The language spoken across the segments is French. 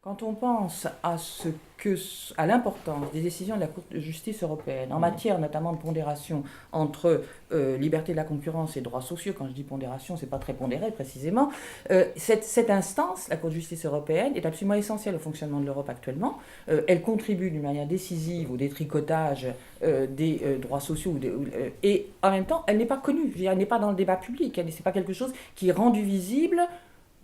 Quand on pense à l'importance des décisions de la Cour de justice européenne, en matière notamment de pondération entre liberté de la concurrence et droits sociaux, quand je dis pondération, c'est pas très pondéré précisément, cette instance, la Cour de justice européenne, est absolument essentielle au fonctionnement de l'Europe actuellement. Elle contribue d'une manière décisive au détricotage des droits sociaux, et en même temps, elle n'est pas connue, elle n'est pas dans le débat public, c'est pas quelque chose qui est rendu visible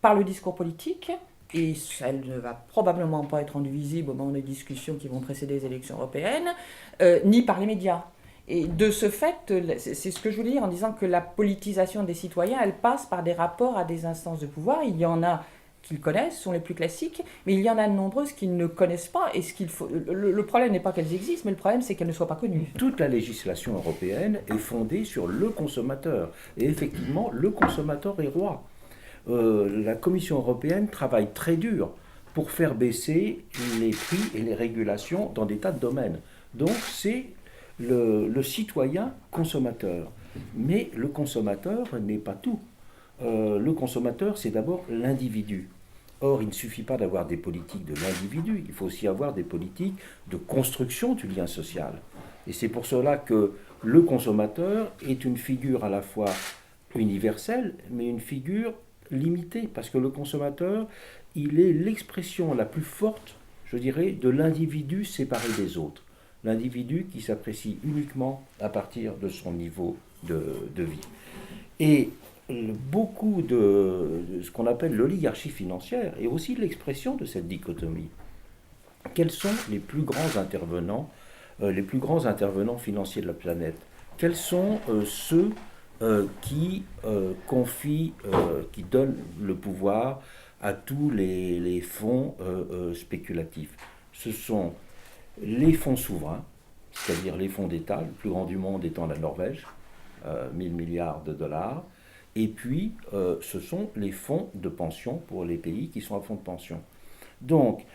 par le discours politique. Et elle ne va probablement pas être rendue visible au moment des discussions qui vont précéder les élections européennes, ni par les médias. Et de ce fait, c'est ce que je voulais dire en disant que la politisation des citoyens, elle passe par des rapports à des instances de pouvoir. Il y en a qu'ils connaissent, sont les plus classiques, mais il y en a de nombreuses qu'ils ne connaissent pas. Et le problème n'est pas qu'elles existent, mais le problème c'est qu'elles ne soient pas connues. Toute la législation européenne est fondée sur le consommateur. Et effectivement, le consommateur est roi. La Commission européenne travaille très dur pour faire baisser les prix et les régulations dans des tas de domaines. Donc c'est le citoyen consommateur. Mais le consommateur n'est pas tout. Le consommateur, c'est d'abord l'individu. Or, il ne suffit pas d'avoir des politiques de l'individu, il faut aussi avoir des politiques de construction du lien social. Et c'est pour cela que le consommateur est une figure à la fois universelle, mais une figure limité, parce que le consommateur, il est l'expression la plus forte, je dirais, de l'individu séparé des autres. L'individu qui s'apprécie uniquement à partir de son niveau de vie. Et beaucoup de ce qu'on appelle l'oligarchie financière est aussi l'expression de cette dichotomie. Quels sont les plus grands intervenants financiers de la planète? Quels sont ceux qui confie, qui donne le pouvoir à tous les fonds spéculatifs? Ce sont les fonds souverains, c'est-à-dire les fonds d'État, le plus grand du monde étant la Norvège, 1000 milliards de dollars, et puis ce sont les fonds de pension pour les pays qui sont à fonds de pension. Donc,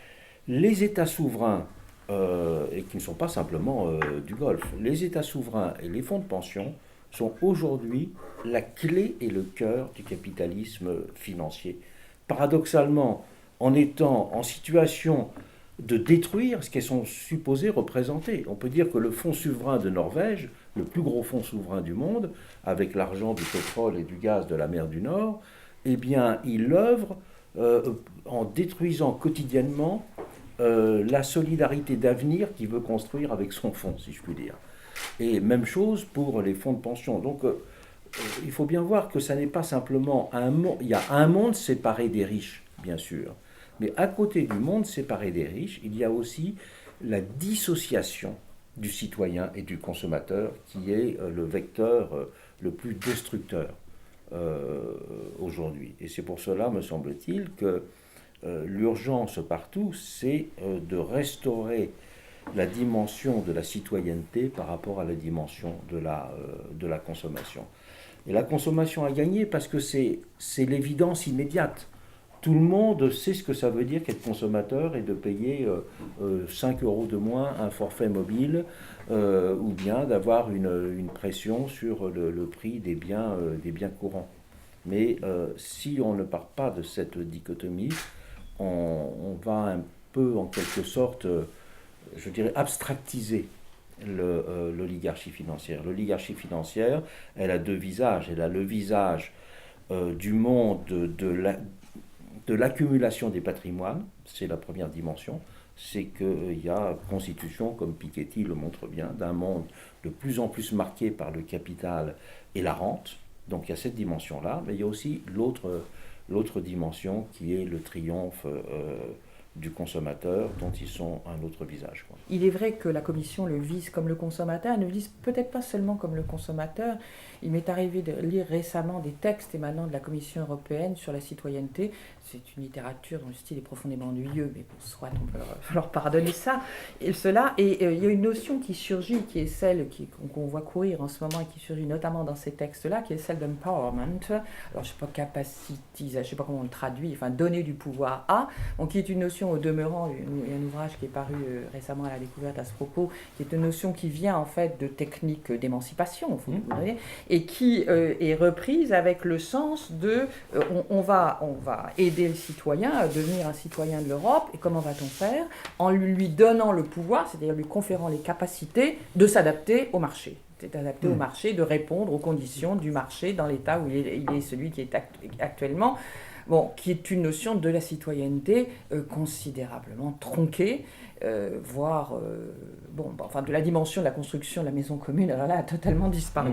les États souverains, et qui ne sont pas simplement du Golfe, les États souverains et les fonds de pension sont aujourd'hui la clé et le cœur du capitalisme financier. Paradoxalement, en étant en situation de détruire ce qu'elles sont supposées représenter. On peut dire que le fonds souverain de Norvège, le plus gros fonds souverain du monde, avec l'argent du pétrole et du gaz de la mer du Nord, eh bien, il œuvre en détruisant quotidiennement la solidarité d'avenir qu'il veut construire avec son fonds, si je puis dire. Et même chose pour les fonds de pension. Donc, il faut bien voir que ça n'est pas simplement un monde. Il y a un monde séparé des riches, bien sûr. Mais à côté du monde séparé des riches, il y a aussi la dissociation du citoyen et du consommateur qui est le vecteur le plus destructeur aujourd'hui. Et c'est pour cela, me semble-t-il, que l'urgence partout, c'est de restaurer la dimension de la citoyenneté par rapport à la dimension de la consommation. Et la consommation a gagné parce que c'est l'évidence immédiate. Tout le monde sait ce que ça veut dire qu'être consommateur et de payer 5 euros de moins un forfait mobile ou bien d'avoir une pression sur le prix des biens courants. Mais si on ne part pas de cette dichotomie, on va un peu en quelque sorte, je dirais, abstractiser l'oligarchie financière. L'oligarchie financière, elle a deux visages. Elle a le visage du monde de l'accumulation des patrimoines, c'est la première dimension. C'est qu'il y a constitution, comme Piketty le montre bien, d'un monde de plus en plus marqué par le capital et la rente. Donc il y a cette dimension-là, mais il y a aussi l'autre dimension qui est le triomphe du consommateur, dont ils sont un autre visage. Il est vrai que la Commission le vise comme le consommateur, elle ne le vise peut-être pas seulement comme le consommateur. Il m'est arrivé de lire récemment des textes émanant de la Commission européenne sur la citoyenneté. C'est une littérature dont le style est profondément ennuyeux, mais bon, soit on peut leur pardonner ça. Et il y a une notion qui surgit, qui est celle qu'on voit courir en ce moment et qui surgit notamment dans ces textes-là, qui est celle d'empowerment. Alors je ne sais pas capacitisation, je ne sais pas comment on le traduit, enfin donner du pouvoir à, donc qui est une notion notion au demeurant, il y a un ouvrage qui est paru récemment à la découverte à ce propos, qui est une notion qui vient en fait de techniques d'émancipation, et qui est reprise avec le sens de on va aider le citoyen à devenir un citoyen de l'Europe, et comment va-t-on faire? En lui donnant le pouvoir, c'est-à-dire lui conférant les capacités de s'adapter au marché. C'est adapté au marché, de répondre aux conditions du marché dans l'état où il est celui qui est actuellement. Bon, qui est une notion de la citoyenneté considérablement tronquée, voire de la dimension de la construction de la maison commune, alors là, a totalement disparu.